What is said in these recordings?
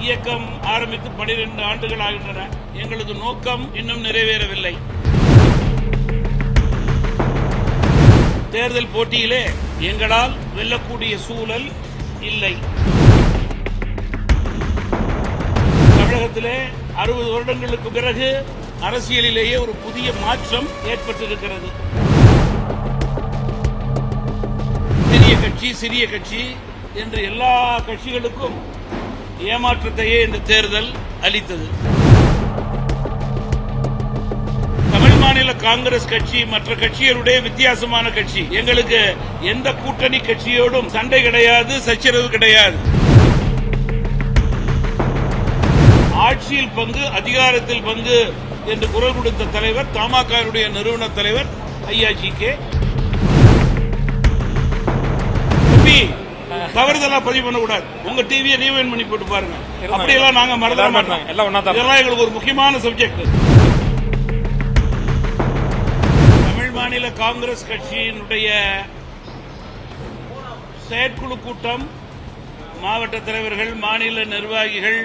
இயக்கம் ஆரம்பித்து 12 ஆண்டுகள் ஆகின்றன. எங்களது நோக்கம் இன்னும் நிறைவேறவில்லை. தேர்தல் போட்டியிலே எங்களால் வெல்லக்கூடிய சூழல் இல்லை. தமிழகத்திலே 60 வருடங்களுக்கு பிறகு அரசியலிலேயே ஒரு புதிய மாற்றம் ஏற்பட்டிருக்கிறது. பெரிய கட்சி, சிறிய கட்சி என்று எல்லா கட்சிகளுக்கும் ஏமாற்றத்தையே இந்த தேர்தல் அளித்தது. தமிழ் மாநில காங்கிரஸ் கட்சி மற்ற கட்சிகளுடைய வித்தியாசமான கட்சி. எங்களுக்கு எந்த கூட்டணி கட்சியோடும் சண்டை கிடையாது, சச்சரவு கிடையாது. ஆட்சியில் பங்கு, அதிகாரத்தில் பங்கு என்று குரல் கொடுத்த தலைவர் தமாகவுடைய நிறுவன தலைவர் ஐயா ஜி.கே. தவறுதலா பதிவு பண்ணக்கூடாது. உங்க டிவியை ரீவைண்ட் பண்ணி போட்டு பாருங்க. அப்படியெல்லாம் நாங்க மறந்துட மாட்டோம். இதெல்லாம் எங்களுக்கு ஒரு முக்கியமான சப்ஜெக்ட். தமிழ் மாநில காங்கிரஸ் கட்சியினுடைய செயற்குழு கூட்டம், மாவட்ட தலைவர்கள், மாநில நிர்வாகிகள்,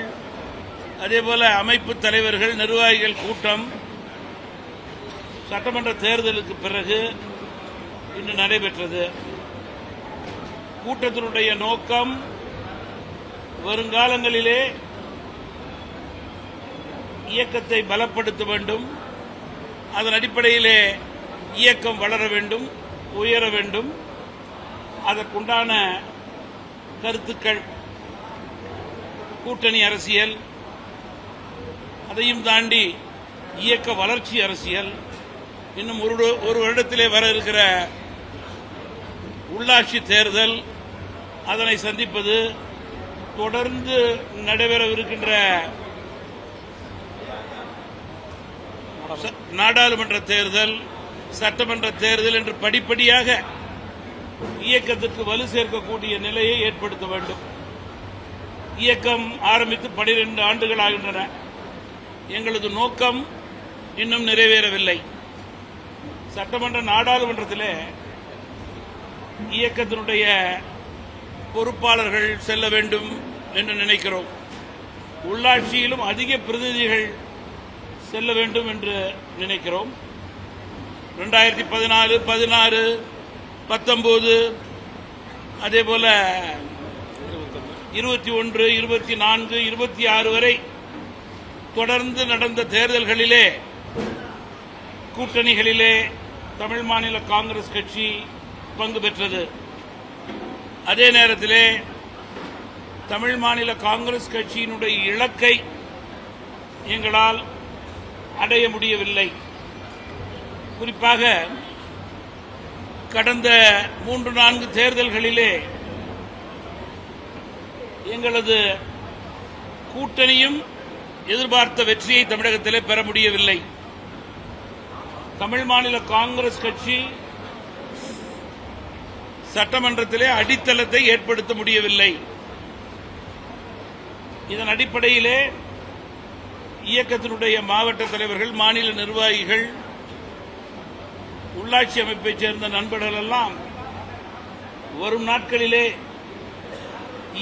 அதேபோல அமைப்பு தலைவர்கள், நிர்வாகிகள் கூட்டம் சட்டமன்ற தேர்தலுக்கு பிறகு இன்று நடைபெற்றது. கூட்டத்தினுடைய நோக்கம் வருங்காலங்களிலே இயக்கத்தை பலப்படுத்த வேண்டும், அதன் அடிப்படையிலே இயக்கம் வளர வேண்டும், உயர வேண்டும். அதற்குண்டான கருத்துக்கள், கூட்டணி அரசியல், அதையும் தாண்டி இயக்க வளர்ச்சி அரசியல், இன்னும் ஒரு வருடத்திலே வர இருக்கிற உள்ளாட்சி தேர்தல், அதனை சந்திப்பது, தொடர்ந்து நடைபெறவிருக்கின்ற நாடாளுமன்ற தேர்தல், சட்டமன்ற தேர்தல் என்று படிப்படியாக இயக்கத்திற்கு வலு சேர்க்கக்கூடிய நிலையை ஏற்படுத்த வேண்டும். இயக்கம் ஆரம்பித்து 12 ஆண்டுகள் ஆகின்றன. எங்களது நோக்கம் இன்னும் நிறைவேறவில்லை. சட்டமன்ற நாடாளுமன்றத்திலே இயக்கத்தினுடைய பொறுப்பாளர்கள் செல்ல வேண்டும் என்று நினைக்கிறோம். உள்ளாட்சியிலும் அதிக பிரதிநிதிகள் செல்ல வேண்டும் என்று நினைக்கிறோம். 2014, 16, 19, அதேபோல 21, 24, 26 வரை தொடர்ந்து நடந்த தேர்தல்களிலே கூட்டணிகளிலே தமிழ் மாநில காங்கிரஸ் கட்சி பங்கு பெற்றது. அதே நேரத்திலே தமிழ் மாநில காங்கிரஸ் கட்சியினுடைய இலக்கை எங்களால் அடைய முடியவில்லை. குறிப்பாக கடந்த 3-4 தேர்தல்களிலே எங்களது கூட்டணியும் எதிர்பார்த்த வெற்றியை தமிழகத்திலே பெற முடியவில்லை. தமிழ் மாநில காங்கிரஸ் கட்சி சட்டமன்றத்திலே அடித்தளத்தை ஏற்படுத்த முடியவில்லை. இதன் அடிப்படையிலே இயக்கத்தினுடைய மாவட்ட தலைவர்கள், மாநில நிர்வாகிகள், உள்ளாட்சி அமைப்பைச் சேர்ந்த நண்பர்கள் எல்லாம் வரும் நாட்களிலே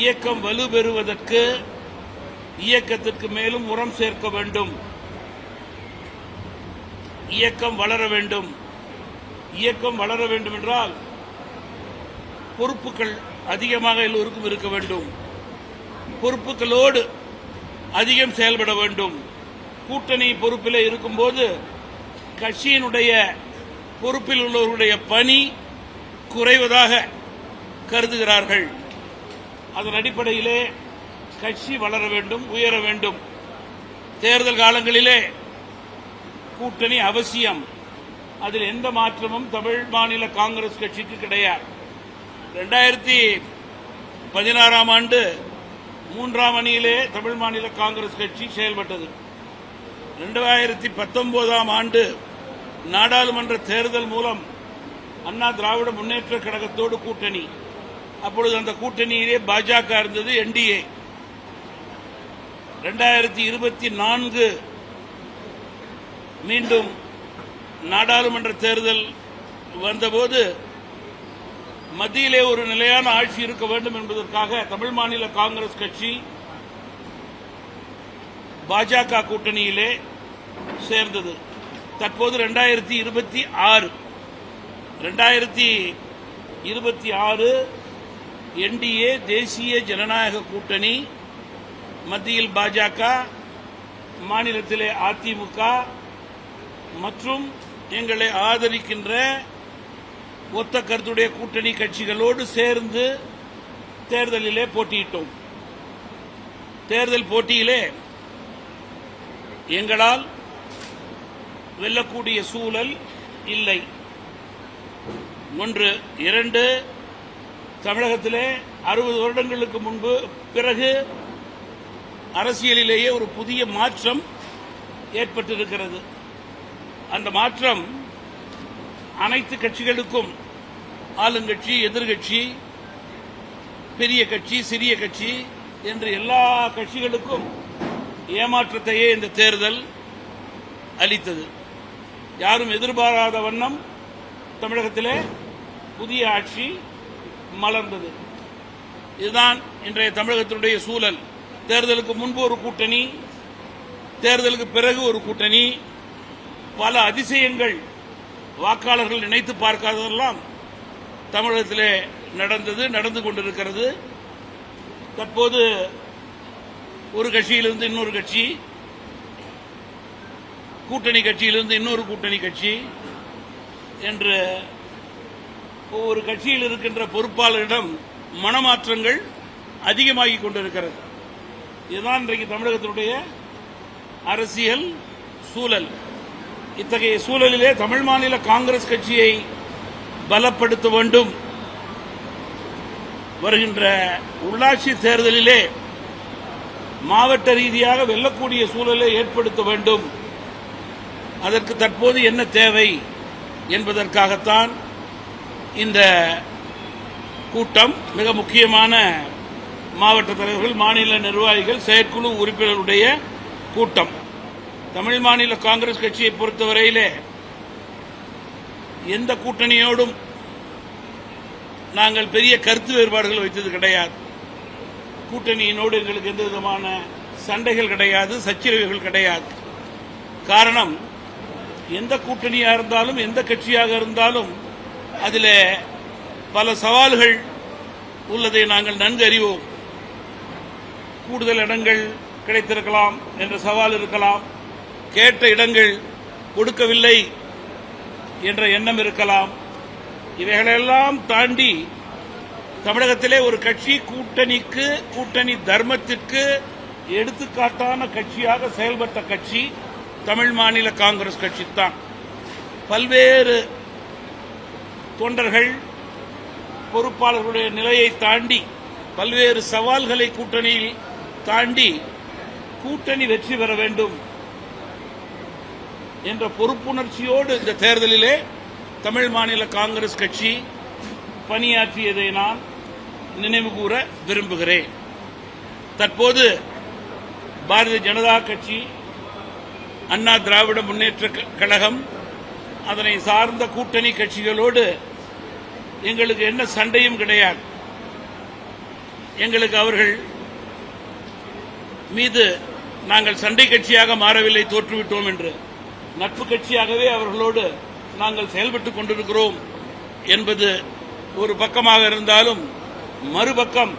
இயக்கம் வலுப்பெறுவதற்கு இயக்கத்திற்கு மேலும் உரம் சேர்க்க வேண்டும், இயக்கம் வளர வேண்டும். இயக்கம் வளர வேண்டும் என்றால் பொறுப்புகள் அதிகமாக எல்லோருக்கும் இருக்க வேண்டும். பொறுப்புகளோடு அதிகம் செயல்பட வேண்டும். கூட்டணி பொறுப்பில் இருக்கும்போது கட்சியினுடைய பொறுப்பில் உள்ளவர்களுடைய பணி குறைவதாக கருதுகிறார்கள். அதன் அடிப்படையிலே கட்சி வளர வேண்டும், உயர வேண்டும். தேர்தல் காலங்களிலே கூட்டணி அவசியம். அதில் எந்த மாற்றமும் தமிழ் மாநில காங்கிரஸ் கட்சிக்கு கிடையாது. 2016 ஆண்டு 3ஆம் அணியிலே தமிழ் மாநில காங்கிரஸ் கட்சி செயல்பட்டது. 2019 ஆண்டு நாடாளுமன்ற தேர்தல் மூலம் அண்ணா திராவிட முன்னேற்ற கழகத்தோடு கூட்டணி. அப்பொழுது அந்த கூட்டணியிலே பாஜக இருந்தது, என்டிஏ. 2024 மீண்டும் நாடாளுமன்ற தேர்தல் வந்தபோது மத்தியிலே ஒரு நிலையான ஆட்சி இருக்க வேண்டும் என்பதற்காக தமிழ் மாநில காங்கிரஸ் கட்சி பாஜக கூட்டணியிலே சேர்ந்தது. தற்போது 2026 என்டிஏ தேசிய ஜனநாயக கூட்டணி, மத்தியில் பாஜக, மாநிலத்திலே அதிமுக மற்றும் எங்களை ஆதரிக்கின்ற ஒத்த கருத்துடைய கூட்டணி கட்சிகளோடு சேர்ந்து தேர்தலிலே போட்டியிட்டோம். தேர்தல் போட்டியிலே எங்களால் வெல்லக்கூடிய சூழல் இல்லை. 1. 2. தமிழகத்திலே 60 வருடங்களுக்கு முன்பு பிறகு அரசியலிலேயே ஒரு புதிய மாற்றம் ஏற்பட்டிருக்கிறது. அந்த மாற்றம் அனைத்து கட்சிகளுக்கும், ஆளுங்கட்சி, எதிர்கட்சி, பெரிய கட்சி, சிறிய கட்சி என்று எல்லா கட்சிகளுக்கும் ஏமாற்றத்தையே இந்த தேர்தல் அளித்தது. யாரும் எதிர்பாராத வண்ணம் தமிழகத்திலே புதிய ஆட்சி மலர்ந்தது. இதுதான் இன்றைய தமிழகத்தினுடைய சூழல். தேர்தலுக்கு முன்பு ஒரு கூட்டணி, தேர்தலுக்கு பிறகு ஒரு கூட்டணி, பல அதிசயங்கள் வாக்காளர்கள் நினைத்து பார்க்காததெல்லாம் தமிழகத்திலே நடந்து கொண்டிருக்கிறது. தற்போது ஒரு கட்சியிலிருந்து இன்னொரு கட்சி, கூட்டணி கட்சியிலிருந்து இன்னொரு கூட்டணி கட்சி என்று ஒவ்வொரு கட்சியில் இருக்கின்ற பொறுப்பாளரிடம் மனமாற்றங்கள் அதிகமாகிக் கொண்டிருக்கிறது. இதுதான் இன்றைக்கு தமிழகத்தினுடைய அரசியல் சூழல். இத்தகைய சூழலிலே தமிழ் மாநில காங்கிரஸ் கட்சியை பலப்படுத்த வேண்டும். வருகின்ற உள்ளாட்சி தேர்தலிலே மாவட்ட ரீதியாக வெல்லக்கூடிய சூழலை ஏற்படுத்த வேண்டும். அதற்கு தற்போது என்ன தேவை என்பதற்காகத்தான் இந்த கூட்டம். மிக முக்கியமான மாவட்ட தலைவர்கள், மாநில நிர்வாகிகள், செயற்குழு உறுப்பினர்களுடைய கூட்டம். தமிழ் மாநில காங்கிரஸ் கட்சியை பொறுத்தவரையிலே எந்த கூட்டணியோடும் நாங்கள் பெரிய கருத்து வேறுபாடுகள் வைத்தது கிடையாது. கூட்டணியினோடு எங்களுக்கு எந்த விதமான சண்டைகள் கிடையாது, சச்சரவுகள் கிடையாது. காரணம், எந்த கூட்டணியாக இருந்தாலும், எந்த கட்சியாக இருந்தாலும் அதில் பல சவால்கள் உள்ளதை நாங்கள் நன்கு அறிவோம். கூடுதல் இடங்கள் கிடைத்திருக்கலாம் என்ற சவால் இருக்கலாம், கேட்ட இடங்கள் கொடுக்கவில்லை என்ற எண்ணம் இருக்கலாம். இவைகளெல்லாம் தாண்டி தமிழகத்திலே ஒரு கட்சி கூட்டணி தர்மத்திற்கு எடுத்துக்காட்டான கட்சியாக செயல்பட்ட கட்சி தமிழ் மாநில காங்கிரஸ் கட்சி தான். பல்வேறு தொண்டர்கள், பொறுப்பாளர்களுடைய நிலையை தாண்டி, பல்வேறு சவால்களை கூட்டணியில் தாண்டி கூட்டணி வெற்றி பெற வேண்டும் என்ற பொறுப்புணர்ச்சியோடு இந்த தேர்தலிலே தமிழ் மாநில காங்கிரஸ் கட்சி பணியாற்றியதை நான் நினைவு கூற விரும்புகிறேன். தற்போது பாரதிய ஜனதா கட்சி, அண்ணா திராவிட முன்னேற்ற கழகம், அதனை சார்ந்த கூட்டணி கட்சிகளோடு எங்களுக்கு என்ன சண்டையும் கிடையாது. எங்களுக்கு அவர்கள் மீது நாங்கள் சண்டை கட்சியாக மாறவில்லை, தோற்றுவிட்டோம் என்று. நட்பு கட்சியாகவே அவர்களோடு நாங்கள் செயல்பட்டுக் கொண்டிருக்கிறோம் என்பது ஒரு பக்கமாக இருந்தாலும், மறுபக்கம்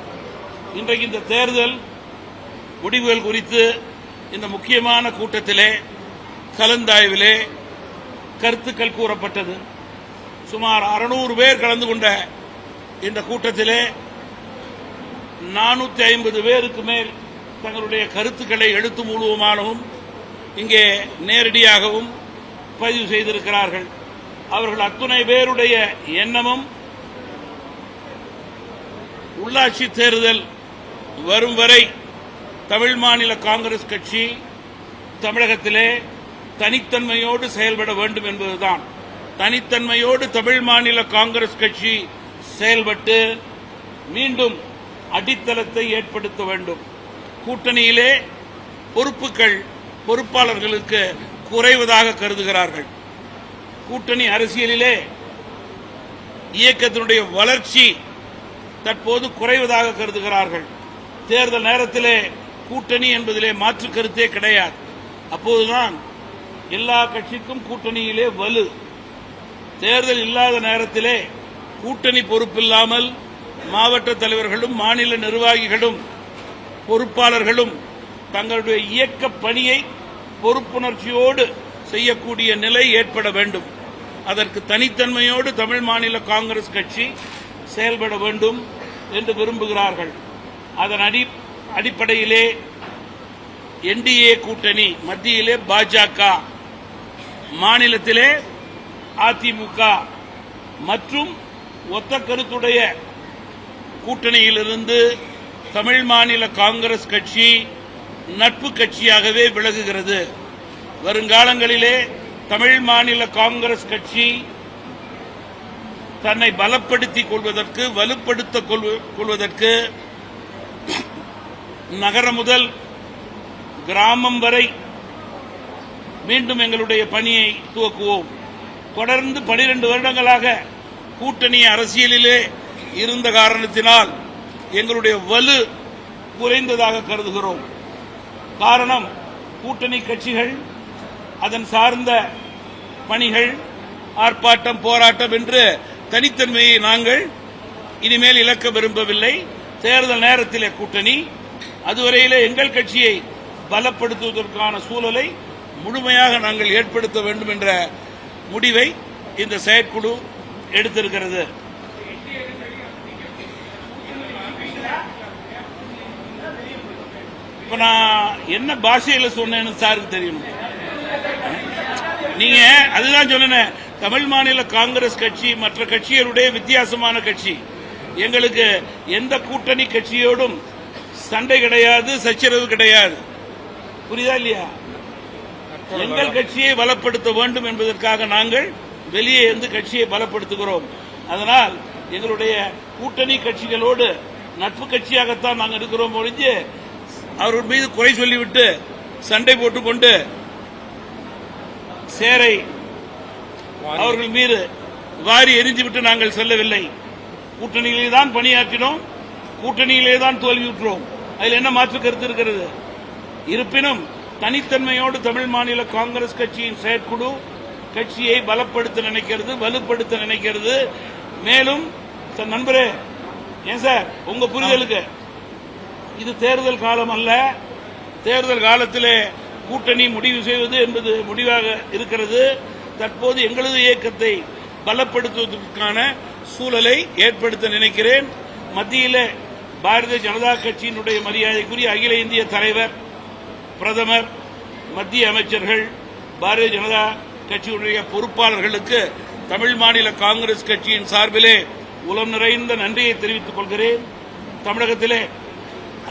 இன்றைக்கு இந்த தேர்தல் முடிவுகள் குறித்து இந்த முக்கியமான கூட்டத்திலே, கலந்தாய்விலே கருத்துக்கள் கூறப்பட்டது. சுமார் 600 பேர் கலந்து கொண்ட இந்த கூட்டத்திலே 450 பேருக்கு மேல் தங்களுடைய கருத்துக்களை எழுத்து மூலமாகவும் இங்கே நேரடியாகவும் பதிவு செய்திருக்கிறார்கள். அவர்கள் அத்துணை பேருடைய எண்ணமும் உள்ளாட்சி தேர்தல் வரும் வரை தமிழ் மாநில காங்கிரஸ் கட்சி தமிழகத்திலே தனித்தன்மையோடு செயல்பட வேண்டும் என்பதுதான். தனித்தன்மையோடு தமிழ் மாநில காங்கிரஸ் கட்சி செயல்பட்டு மீண்டும் அடித்தளத்தை ஏற்படுத்த வேண்டும். கூட்டணியிலே பொறுப்பாளர்களுக்கு குறைவதாக கருதுகிறார்கள். கூட்டணி அரசியலிலே இயக்கத்தினுடைய வளர்ச்சி தற்போது குறைவதாக கருதுகிறார்கள். தேர்தல் நேரத்திலே கூட்டணி என்பதிலே மாற்று கருத்தே கிடையாது. அப்போதுதான் எல்லா கட்சிக்கும் கூட்டணியிலே வலு. தேர்தல் இல்லாத நேரத்திலே கூட்டணி பொறுப்பில்லாமல் மாவட்ட தலைவர்களும் மாநில நிர்வாகிகளும் பொறுப்பாளர்களும் தங்களுடைய இயக்க பணியை பொறுப்புணர்ச்சியோடு செய்யக்கூடிய நிலை ஏற்பட வேண்டும். அதற்கு தனித்தன்மையோடு தமிழ் மாநில காங்கிரஸ் கட்சி செயல்பட வேண்டும் என்று விரும்புகிறார்கள். அதன் அடிப்படையிலே என்டிஏ கூட்டணி, மத்தியிலே பாஜக, மாநிலத்திலே அதிமுக மற்றும் ஒத்த கருத்துடைய கூட்டணியிலிருந்து தமிழ் மாநில காங்கிரஸ் கட்சி நட்பு கட்சியாகவே விலகுகிறது. வருங்காலங்களிலே தமிழ் மாநில காங்கிரஸ் கட்சி தன்னை பலப்படுத்திக் கொள்வதற்கு, வலுப்படுத்திக் கொள்வதற்கு நகரம் முதல் கிராமம் வரை மீண்டும் எங்களுடைய பணியை துவக்குவோம். தொடர்ந்து 12 வருடங்களாக கூட்டணி அரசியலிலே இருந்த காரணத்தினால் எங்களுடைய வலு குறைந்ததாக கருதுகிறோம். காரணம், கூட்டணி கட்சிகள் அதன் சார்ந்த பணிகள், ஆர்ப்பாட்டம், போராட்டம் என்று தனித்தன்மையை நாங்கள் இனிமேல் இழக்க விரும்பவில்லை. தேர்தல் நேரத்திலே கூட்டணி, அதுவரையிலே எங்கள் கட்சியை பலப்படுத்துவதற்கான சூழலை முழுமையாக நாங்கள் ஏற்படுத்த வேண்டும் என்ற முடிவை இந்த செயற்குழு எடுத்திருக்கிறது. இப்ப நான் என்ன பாஷையில சொன்னேன்னு சாருக்கு தெரியும். நீங்க அதுதான் சொன்ன, தமிழ் மாநில காங்கிரஸ் கட்சி மற்ற கட்சிகளுடைய வித்தியாசமான கட்சி. எங்களுக்கு எந்த கூட்டணி கட்சியோடும் சண்டை கிடையாது, சச்சரவு கிடையாது. புரியுதா இல்லையா? எங்கள் கட்சியை பலப்படுத்த வேண்டும் என்பதற்காக நாங்கள் வெளியே இருந்து கட்சியை பலப்படுத்துகிறோம். அதனால் எங்களுடைய கூட்டணி கட்சிகளோடு நட்பு கட்சியாகத்தான் நாங்கள் இருக்கிறோம் ஒழிஞ்சு அவர்கள் மீது குறை சொல்லிவிட்டு சண்டை போட்டுக்கொண்டு சேரை அவர்கள் மீது வாரி எரிந்துவிட்டு நாங்கள் செல்லவில்லை. கூட்டணியிலே தான் பணியாற்றினோம், கூட்டணியிலே தான் தோல்வியுற்றோம். அதில் என்ன மாற்று கருத்து இருக்கிறது? இருப்பினும் தனித்தன்மையோடு தமிழ் மாநில காங்கிரஸ் கட்சியின் செயற்குழு கட்சியை பலப்படுத்த நினைக்கிறது, வலுப்படுத்த நினைக்கிறது. மேலும் நண்பரே, ஏன் சார் உங்க புரிதலுக்கு இது தேர்தல் காலம் அல்ல. தேர்தல் காலத்திலே கூட்டணி முடிவு செய்வது என்பது முடிவாக இருக்கிறது. தற்போது எங்களது இயக்கத்தை பலப்படுத்துவதற்கான சூழலை ஏற்படுத்த நினைக்கிறேன். மத்தியில் பாரதிய ஜனதா கட்சியினுடைய மரியாதைக்குரிய அகில இந்திய தலைவர், பிரதமர், மத்திய அமைச்சர்கள், பாரதிய ஜனதா கட்சியுடைய பொறுப்பாளர்களுக்கு தமிழ் மாநில காங்கிரஸ் கட்சியின் சார்பிலே உளம் நிறைந்த நன்றியை தெரிவித்துக் கொள்கிறேன். தமிழகத்திலே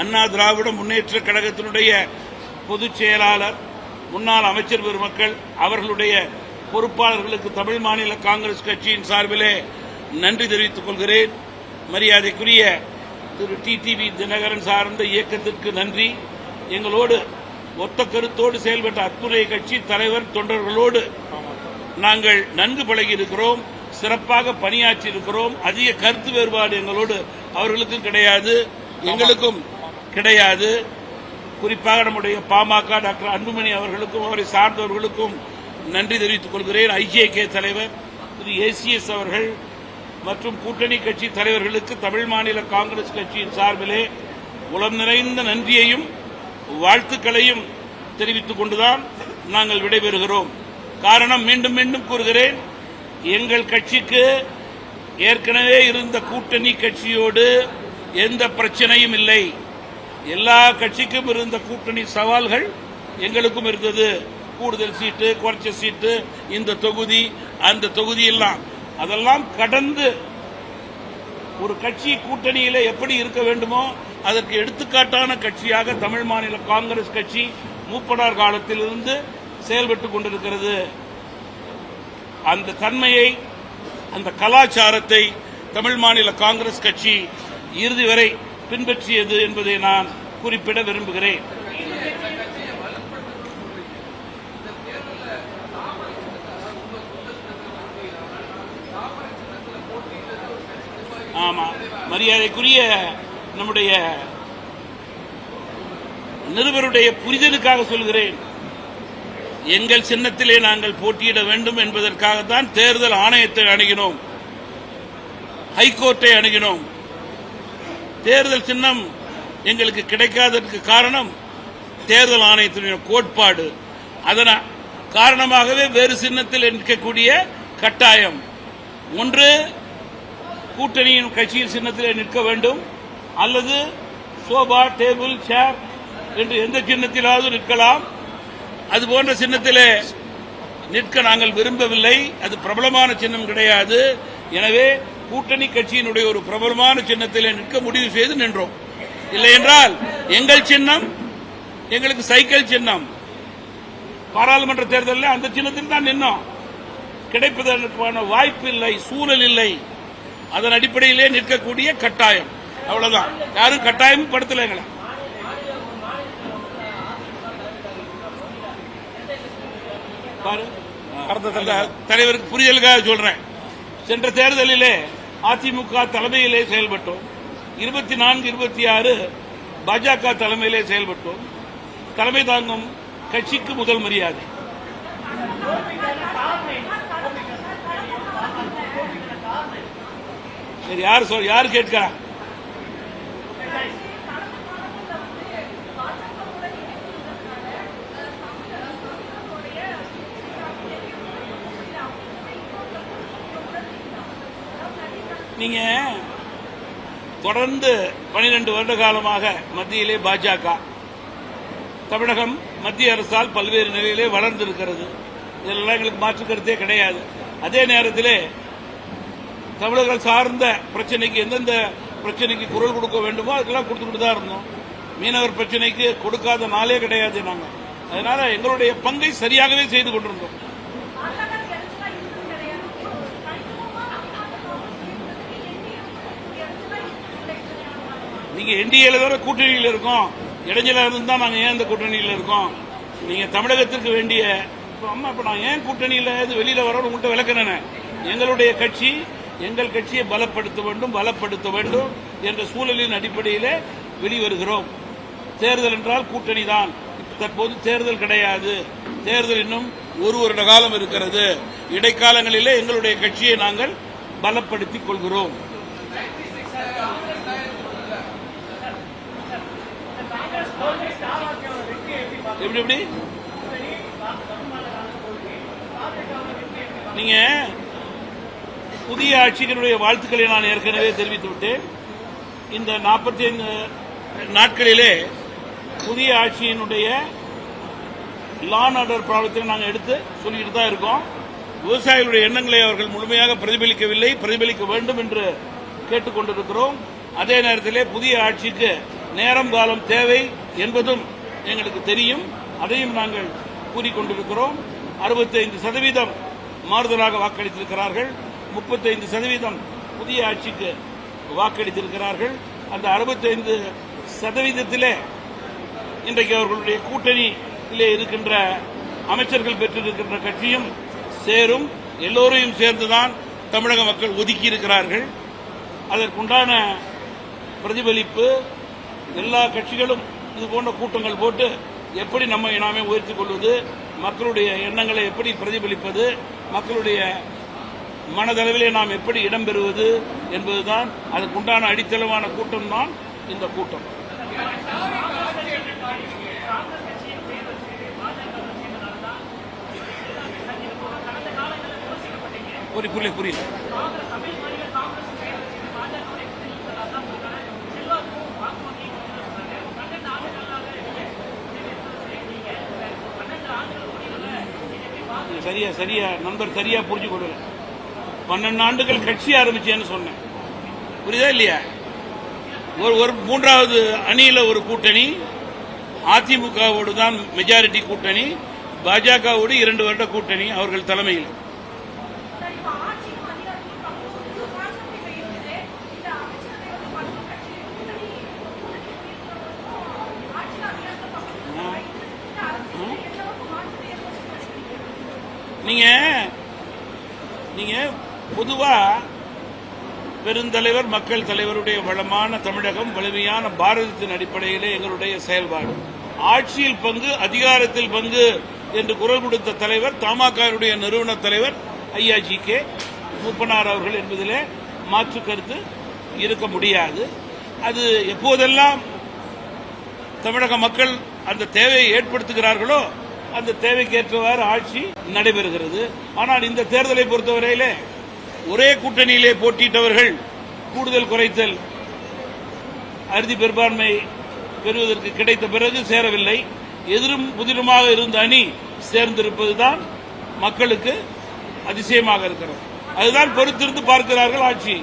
அண்ணா திராவிட முன்னேற்ற கழகத்தினுடைய பொதுச் செயலாளர், முன்னாள் அமைச்சர் பெருமக்கள், அவர்களுடைய பொறுப்பாளர்களுக்கு தமிழ் மாநில காங்கிரஸ் கட்சியின் சார்பிலே நன்றி தெரிவித்துக் கொள்கிறேன். மரியாதைக்குரிய திரு டிடிவி தினகரன் சார்ந்த இயக்கத்திற்கு நன்றி. எங்களோடு ஒத்த கருத்தோடு செயல்பட்ட அத்துணை கட்சி தலைவர் தொண்டர்களோடு நாங்கள் நன்கு பழகி இருக்கிறோம், சிறப்பாக பணியாற்றி இருக்கிறோம். அதிக கருத்து வேறுபாடு எங்களோடு அவர்களுக்கும் கிடையாது, எங்களுக்கும் கிடையாது. குறிப்பாக நம்முடைய பாமக டாக்டர் அன்புமணி அவர்களுக்கும் அவரை சார்ந்தவர்களுக்கும் நன்றி தெரிவித்துக் கொள்கிறேன். ஐஜேகே தலைவர் திரு ஏசிஎஸ் அவர்கள் மற்றும் கூட்டணி கட்சி தலைவர்களுக்கு தமிழ் மாநில காங்கிரஸ் கட்சியின் சார்பிலே உளம் நிறைந்த நன்றியையும் வாழ்த்துக்களையும் தெரிவித்துக் கொண்டுதான் நாங்கள் விடைபெறுகிறோம். காரணம், மீண்டும் மீண்டும் கூறுகிறேன், எங்கள் கட்சிக்கு ஏற்கனவே இருந்த கூட்டணி கட்சியோடு எந்த பிரச்சனையும் இல்லை. எல்லா கட்சிக்கும் இருந்த கூட்டணி சவால்கள் எங்களுக்கும் இருந்தது. கூடுதல் சீட்டு, குறைச்ச சீட்டு, இந்த தொகுதி, அந்த தொகுதி எல்லாம் அதெல்லாம் கடந்து ஒரு கட்சி கூட்டணியில எப்படி இருக்க வேண்டுமோ அதற்கு எடுத்துக்காட்டான கட்சியாக தமிழ் மாநில காங்கிரஸ் கட்சி மூப்பனார் காலத்திலிருந்து செயல்பட்டுக் கொண்டிருக்கிறது. அந்த தன்மையை, அந்த கலாச்சாரத்தை தமிழ் மாநில காங்கிரஸ் கட்சி இறுதி வரை பின்பற்றியது என்பதை நான் குறிப்பிட விரும்புகிறேன். ஆமா, மரியாதைக்குரிய நம்முடைய நிருபருடைய புரிதலுக்காக சொல்கிறேன். எங்கள் சின்னத்திலே நாங்கள் போட்டியிட வேண்டும் என்பதற்காகத்தான் தேர்தல் ஆணையத்தை அணுகினோம், ஹைகோர்ட்டை அணுகினோம். தேர்தல் சின்னம் எங்களுக்கு கிடைக்காததற்கு காரணம் தேர்தல் ஆணையத்தினுடைய கோட்பாடு. அதன் காரணமாகவே வேறு சின்னத்தில் நிற்கக்கூடிய கட்டாயம். ஒன்று கூட்டணியின் கட்சியின் சின்னத்தில் நிற்க வேண்டும், அல்லது சோபா, டேபிள், சேர் என்று எந்த சின்னத்திலாவது நிற்கலாம். அதுபோன்ற சின்னத்திலே நிற்க நாங்கள் விரும்பவில்லை. அது பிரபலமான சின்னம் கிடையாது. எனவே கூட்டணி கட்சியினுடைய ஒரு பிரபலமான சின்னத்திலே நிற்க முடிவு செய்து நின்றோம். இல்லை என்றால் எங்கள் சின்னம் எங்களுக்கு சைக்கிள் சின்னம். பாராளுமன்ற தேர்தலில் அந்த சின்னத்தில் தான் நின்னோம். கிடைப்பதற்கான வாய்ப்பு இல்லை, சூழல் இல்லை. அதன் அடிப்படையிலே நிற்கக்கூடிய கட்டாயம், அவ்வளவுதான். யாரும் கட்டாயம் படுத்தலைங்களா? தலைவருக்கு புரிதலுக்காக சொல்றேன். சென்ற தேர்தலிலே அதிமுக தலைமையிலே செயல்பட்டோம். 24, 26 பாஜக தலைமையிலே செயல்பட்டோம். தலைமை தாங்கும் கட்சிக்கு முதல் மரியாதை. யார் கேட்கிறா? நீங்க தொடர்ந்து 12 வருட காலமாக மத்தியிலே பாஜக, தமிழகம் மத்திய அரசால் பல்வேறு நிலையிலே வளர்ந்திருக்கிறது. இதெல்லாம் எங்களுக்கு மாற்று கருத்தே கிடையாது. அதே நேரத்திலே தமிழர்கள் சார்ந்த பிரச்சனைக்கு எந்தெந்த பிரச்சனைக்கு குரல் கொடுக்க வேண்டுமோ அதுக்கெல்லாம் கொடுத்துக்கிட்டு தான் இருந்தோம். மீனவர் பிரச்சனைக்கு கொடுக்காத நாளே கிடையாது நாங்கள். அதனால எங்களுடைய பங்கை சரியாகவே செய்து கொண்டிருந்தோம். நீங்க என்டிஏல தவிர கூட்டணியில் இருக்கோம். இடைஞ்சலா இருந்தா நாங்க ஏன் இந்த கூட்டணியில் இருக்கோம்? நீங்க தமிழகத்திற்கு வேண்டிய அம்மா இப்ப நான் ஏன் கூட்டணியில் வெளியில வரோம் உங்கள்கிட்ட விளக்கினேன். எங்களுடைய கட்சி எங்கள் கட்சியை பலப்படுத்த வேண்டும் என்ற சூழலின் அடிப்படையில் வெளிவருகிறோம். தேர்தல் என்றால் கூட்டணி தான். தற்போது தேர்தல் கிடையாது. தேர்தல் இன்னும் ஒரு வருட காலம் இருக்கிறது. இடைக்காலங்களிலே எங்களுடைய கட்சியை நாங்கள் பலப்படுத்திக் கொள்கிறோம். எப்படி நீங்க புதிய ஆட்சியினுடைய வாழ்த்துக்களை நான் ஏற்கனவே தெரிவித்து விட்டேன். இந்த 45 நாட்களிலே புதிய ஆட்சியினுடைய லா அண்ட் ஆர்டர் ப்ராப்ளத்தை நாங்கள் எடுத்து சொல்லிட்டு தான் இருக்கோம். விவசாயிகளுடைய எண்ணங்களை அவர்கள் முழுமையாக பிரதிபலிக்கவில்லை, பிரதிபலிக்க வேண்டும் என்று கேட்டுக் கொண்டிருக்கிறோம். அதே நேரத்திலே புதிய ஆட்சிக்கு நேரம் காலம் தேவை என்பதும் எங்களுக்கு தெரியும். அதையும் நாங்கள் கூறிக்கொண்டிருக்கிறோம். 65% மாறுதலாக வாக்களித்திருக்கிறார்கள். 35% புதிய ஆட்சிக்கு வாக்களித்திருக்கிறார்கள். அந்த 65%-இலே இன்றைக்கு அவர்களுடைய கூட்டணியிலே இருக்கின்ற அமைச்சர்கள் பெற்றிருக்கின்ற கட்சியும் சேரும். எல்லோரையும் சேர்ந்துதான் தமிழக மக்கள் ஒதுக்கி இருக்கிறார்கள். அதற்குண்டான பிரதிபலிப்பு எல்லா கட்சிகளும் இதுபோன்ற கூட்டங்கள் போட்டு எப்படி நம்மை நாமே உயர்த்திக் கொள்வது, மக்களுடைய எண்ணங்களை எப்படி பிரதிபலிப்பது, மக்களுடைய மனதளவிலே நாம் எப்படி இடம்பெறுவது என்பதுதான் அதுக்குண்டான அடித்தளமான கூட்டம் தான் இந்த கூட்டம். புரியல. சரியா நண்பர் சரியா புரிஞ்சு கொள்ள. 12 ஆண்டுகள் கட்சி ஆரம்பிச்சேன்னு சொன்னேன். புரியுதா இல்லையா? ஒரு மூன்றாவது அணியில ஒரு கூட்டணி, அதிமுகவோடு தான் மெஜாரிட்டி கூட்டணி, பாஜகவோடு 2 வருட கூட்டணி அவர்கள் தலைமையில். நீங்க பொதுவா பெருந்தலைவர் மக்கள் தலைவருடைய வளமான தமிழகம், வலிமையான பாரதத்தின் அடிப்படையிலே எங்களுடைய செயல்பாடு. ஆட்சியில் பங்கு, அதிகாரத்தில் பங்கு என்று குரல் கொடுத்த தலைவர் தமாகவுடைய நிறுவன தலைவர் ஐயா ஜி.கே. மூப்பனார் அவர்கள் என்பதிலே மாற்று கருத்து இருக்க முடியாது. அது எப்போதெல்லாம் தமிழக மக்கள் அந்த தேவையை ஏற்படுத்துகிறார்களோ அந்த தேவைக்கேற்றவாறு ஆட்சி நடைபெறுகிறது. ஆனால் இந்த தேர்தலை பொறுத்தவரையிலே ஒரே கூட்டணியிலே போட்டியிட்டவர்கள் கூடுதல் குறைத்தல் அறுதி பெரும்பான்மை பெறுவதற்கு கிடைத்த பிறகு சேரவில்லை. எதிரும் புதிருமாக இருந்த அணி சேர்ந்திருப்பதுதான் மக்களுக்கு அதிசயமாக இருக்கிறது. அதுதான் பொறுத்திருந்து பார்க்கிறார்கள் ஆட்சி.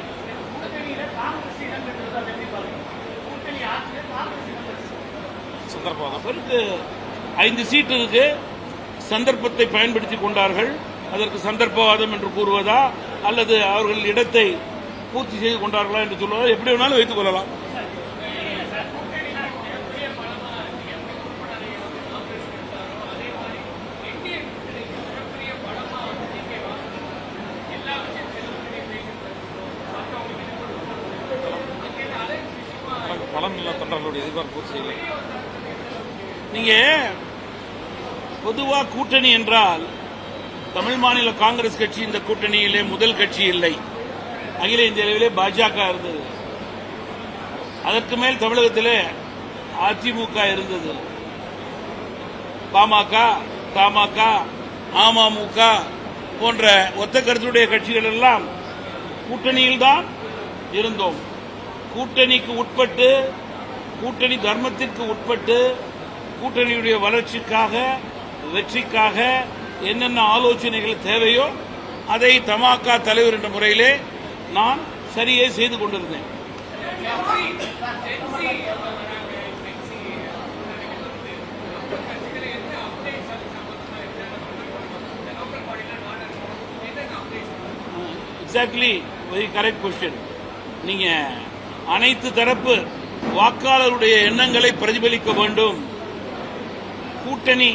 அவருக்கு 5 சீட்டு இருக்கு. சந்தர்ப்பத்தை பயன்படுத்திக் கொண்டார்கள். அதற்கு சந்தர்ப்பவாதம் என்று கூறுவதா அல்லது அவர்கள் இடத்தை பூர்த்தி செய்து கொண்டார்களா என்று சொல்வதா எப்படி வேணாலும் வைத்துக் கொள்ளலாம். பலம் இல்ல தொண்டர்களுடைய எதிர்பார்ப்பு செய்யலை. நீங்க பொதுவா கூட்டணி என்றால் தமிழ் மாநில காங்கிரஸ் கட்சி இந்த கூட்டணியிலே முதல் கட்சி இல்லை. அகில இந்திய அளவிலே பாஜக இருந்தது. அதற்கு மேல் தமிழகத்திலே அதிமுக இருந்தது. பாமக, தமாக, அமமுக போன்ற ஒத்த கருத்துடைய கட்சிகள் எல்லாம் கூட்டணியில்தான் இருந்தோம். கூட்டணிக்கு உட்பட்டு, கூட்டணி தர்மத்திற்கு உட்பட்டு, கூட்டணியுடைய வளர்ச்சிக்காக, வெற்றிக்காக என்னென்ன ஆலோசனைகள் தேவையோ அதை தமாக தலைவர் என்ற முறையிலே நான் சரியே செய்து கொண்டிருந்தேன். Exactly, very correct question. நீங்க அனைத்து தரப்பு வாக்காளருடைய எண்ணங்களை பிரதிபலிக்க வேண்டும். கூட்டணி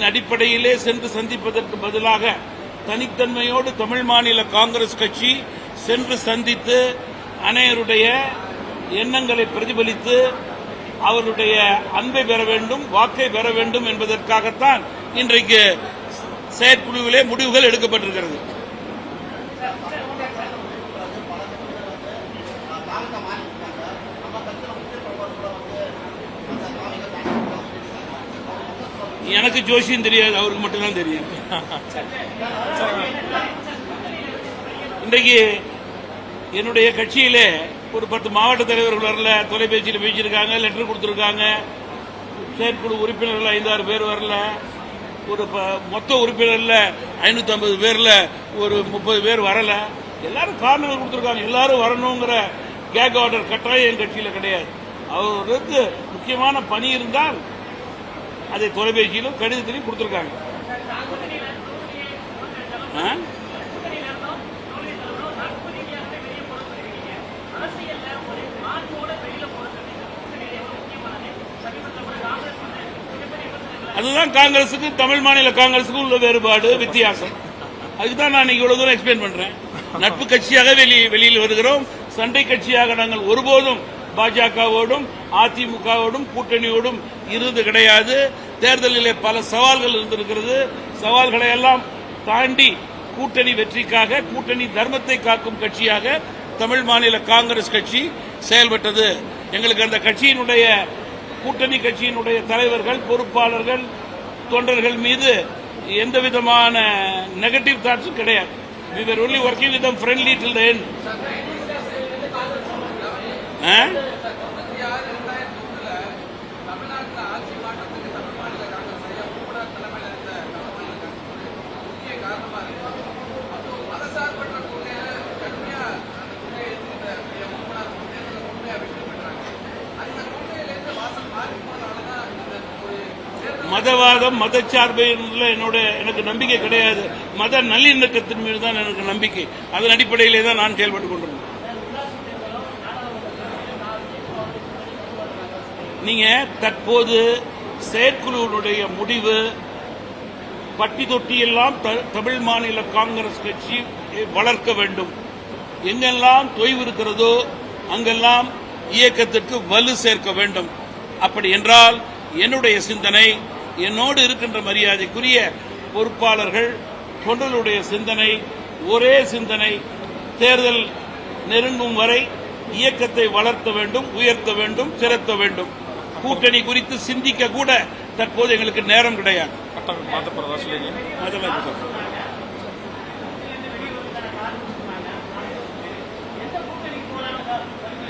அடிப்படையிலே சென்று சந்திப்பதற்கு பதிலாக தனித்தன்மையோடு தமிழ் மாநில காங்கிரஸ் கட்சி சென்று சந்தித்து அனைவருடைய எண்ணங்களை பிரதிபலித்து அவருடைய அன்பை பெற வேண்டும், வாக்கை பெற வேண்டும் என்பதற்காகத்தான் இன்றைக்கு செயற்குழுவிலே முடிவுகள் எடுக்கப்பட்டிருக்கிறது. எனக்கு ஜோசியம் தெரியாது, அவருக்கு மட்டும்தான் தெரியும். இன்றைக்கு என்னுடைய கட்சியிலே ஒரு 10 மாவட்ட தலைவர்கள் வரல, தொலைபேசியில் பேசியிருக்காங்க, லெட்டர் கொடுத்திருக்காங்க. செயற்குழு உறுப்பினர்கள் 5-6 பேர் வரல. ஒரு மொத்த உறுப்பினர்ல 550 பேர்ல ஒரு 30 பேர் வரல. எல்லாரும் காரணங்கள் கொடுத்திருக்காங்க. எல்லாரும் வரணுங்கிற கேக் ஆர்டர் கட்டாயம் என் கட்சியில கிடையாது. அவருக்கு முக்கியமான பணி இருந்தால் அதை தொலைபேசியிலும் கடிதத்திலும் கொடுத்திருக்காங்க. அதுதான் காங்கிரசுக்கு தமிழ் மாநில காங்கிரசுக்கு உள்ள வேறுபாடு, வித்தியாசம். அதுக்குதான் நான் இவ்வளவு தூரம் எக்ஸ்பிளைன் பண்றேன். நட்பு கட்சியாக வெளியில் வருகிறோம். சண்டை கட்சியாக நாங்கள் ஒருபோதும் பாஜகவோடும் அதிமுகவோடும் கூட்டணியோடும் இருந்து கிடையாது. தேர்தலிலே பல சவால்கள் இருந்திருக்கிறது. சவால்களை எல்லாம் தாண்டி கூட்டணி வெற்றிக்காக, கூட்டணி தர்மத்தை காக்கும் கட்சியாக தமிழ் மாநில காங்கிரஸ் கட்சி செயல்பட்டது. எங்களுக்கு அந்த கட்சியினுடைய, கூட்டணி கட்சியினுடைய தலைவர்கள், பொறுப்பாளர்கள், தொண்டர்கள் மீது எந்த விதமான நெகட்டிவ் தாட்ஸும் கிடையாது. We were only working with them friendly till the end. மதவாதம், மதச்சார்பு எனக்கு நம்பிக்கை கிடையாது. மத நல்லிணக்கத்தின் மீது தான் எனக்கு நம்பிக்கை. அதன் அடிப்படையிலே தான் நான் செயல்பட்டுக் கொண்டிருந்தேன். நீங்க தற்போது செயற்குழுவினுடைய முடிவு பட்டி தொட்டியெல்லாம் தமிழ் மாநில காங்கிரஸ் கட்சி வளர்க்க வேண்டும். எங்கெல்லாம் தொய்வு இருக்கிறதோ அங்கெல்லாம் இயக்கத்திற்கு வலு சேர்க்க வேண்டும். அப்படி என்றால் என்னுடைய சிந்தனை, என்னோடு இருக்கின்ற மரியாதைக்குரிய பொறுப்பாளர்கள் தொண்டர்களுடைய சிந்தனை ஒரே சிந்தனை. தேர்தல் நெருங்கும் வரை இயக்கத்தை வளர்த்த வேண்டும், உயர்த்த வேண்டும், சிறத்த வேண்டும். கூட்டணி குறித்து சிந்திக்க கூட தற்போது எங்களுக்கு நேரம் கிடையாது.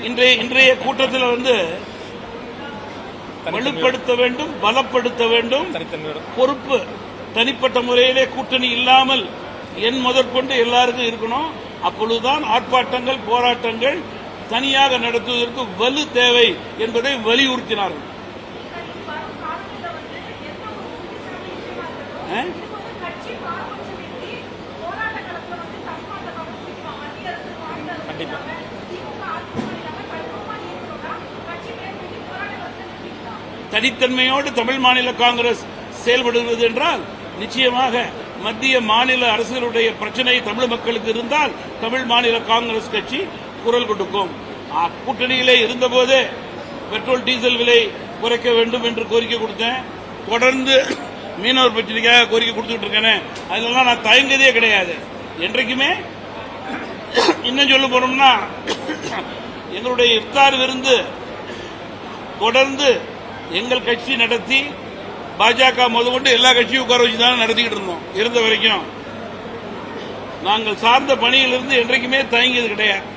இன்றைய கூட்டத்தில் வலுப்படுத்த வேண்டும், பலப்படுத்த வேண்டும். பொறுப்பு தனிப்பட்ட முறையிலே கூட்டணி இல்லாமல் என் முதற்கொண்டு எல்லாருக்கும் இருக்கணும். அப்பொழுதுதான் ஆர்ப்பாட்டங்கள், போராட்டங்கள் தனியாக நடத்துவதற்கு வலு தேவை என்பதை வலியுறுத்தினார்கள். தனித்தன்மையோடு தமிழ் மாநில காங்கிரஸ் செயல்படுகிறது என்றால் நிச்சயமாக மத்திய மாநில அரசுகளுடைய பிரச்சனை தமிழ் மக்களுக்கு இருந்தால் தமிழ் மாநில காங்கிரஸ் கட்சி குரல் கொடுக்கும். கூட்டணியிலே இருந்தபோதே பெட்ரோல் டீசல் விலை குறைக்க வேண்டும் என்று கோரிக்கை கொடுத்தேன். தொடர்ந்து மீனவர் பிரச்சனைக்காக கோரிக்கை கொடுத்துட்டு இருக்கேன். அதெல்லாம் நான் தயங்கதே கிடையாது. என்றைக்குமே இன்னும் சொல்ல போனோம்னா எங்களுடைய இஃப்தார் விருந்து தொடர்ந்து எங்கள் கட்சி நடத்தி பாஜக முதற்கொண்டு எல்லா கட்சியும் உட்கார வச்சு தான் நடத்திக்கிட்டு இருந்தோம். இருந்த வரைக்கும் நாங்கள் சார்ந்த பணியிலிருந்து என்றைக்குமே தயங்கியது கிடையாது.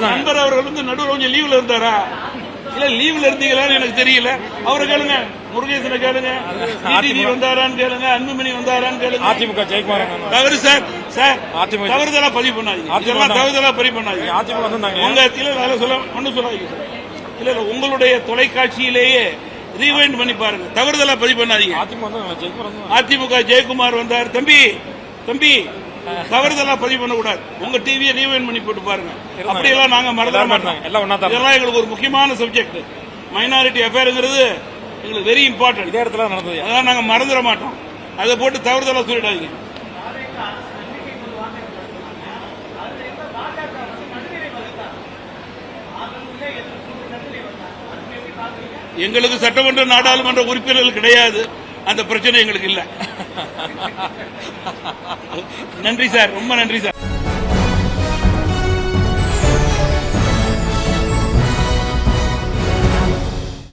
நண்பர் அவர்கள் நடுவில் கொஞ்சம் லீவ்ல இருந்தாரா? இல்ல லீவ்ல இருந்தீங்களான்னு எனக்கு தெரியல. அவரை கேளுங்க, முருகேசனை கேளுங்க, டிடிவி வந்தாரான்னு கேளுங்க, அன்புமணி வந்தாரான்னு கேளுங்க. அதிமுக ஜெயக்குமார் தவறு சார், தவறுதலா பதிவு பண்ணாதீங்க. தவறுதலா பதிவு பண்ணாதீங்க. உங்க ஒன்னும் சொல்லாதீங்க. இல்ல உங்களுடைய தொலைக்காட்சியிலேயே ரீவைண்ட் பண்ணி பாருங்க. தவறுதலா பதிவு பண்ணாதீங்க. அதிமுக ஜெயக்குமார் வந்தார். தம்பி தவறுதலா பதிவு பண்ணக்கூடாது. உங்க டிவியை ரீவைண்ட் பண்ணி போட்டு பாருங்க. அப்படியெல்லாம் நாங்க மறந்துட மாட்டோம். இதெல்லாம் எங்களுக்கு ஒரு முக்கியமான சப்ஜெக்ட். மைனாரிட்டி அஃபேருங்கிறது எங்களுக்கு வெரி இம்பார்ட்டன்ட். இதே இடத்துல நடந்தது. அதெல்லாம் நாங்க மறந்துட மாட்டோம். அதை போட்டு தவறுதலா சொல்லிடாதீங்க. எங்களுக்கு சட்டமன்ற நாடாளுமன்ற உறுப்பினர்கள் கிடையாது. அந்த பிரச்சனை எங்களுக்கு இல்ல. நன்றி சார், ரொம்ப நன்றி சார்.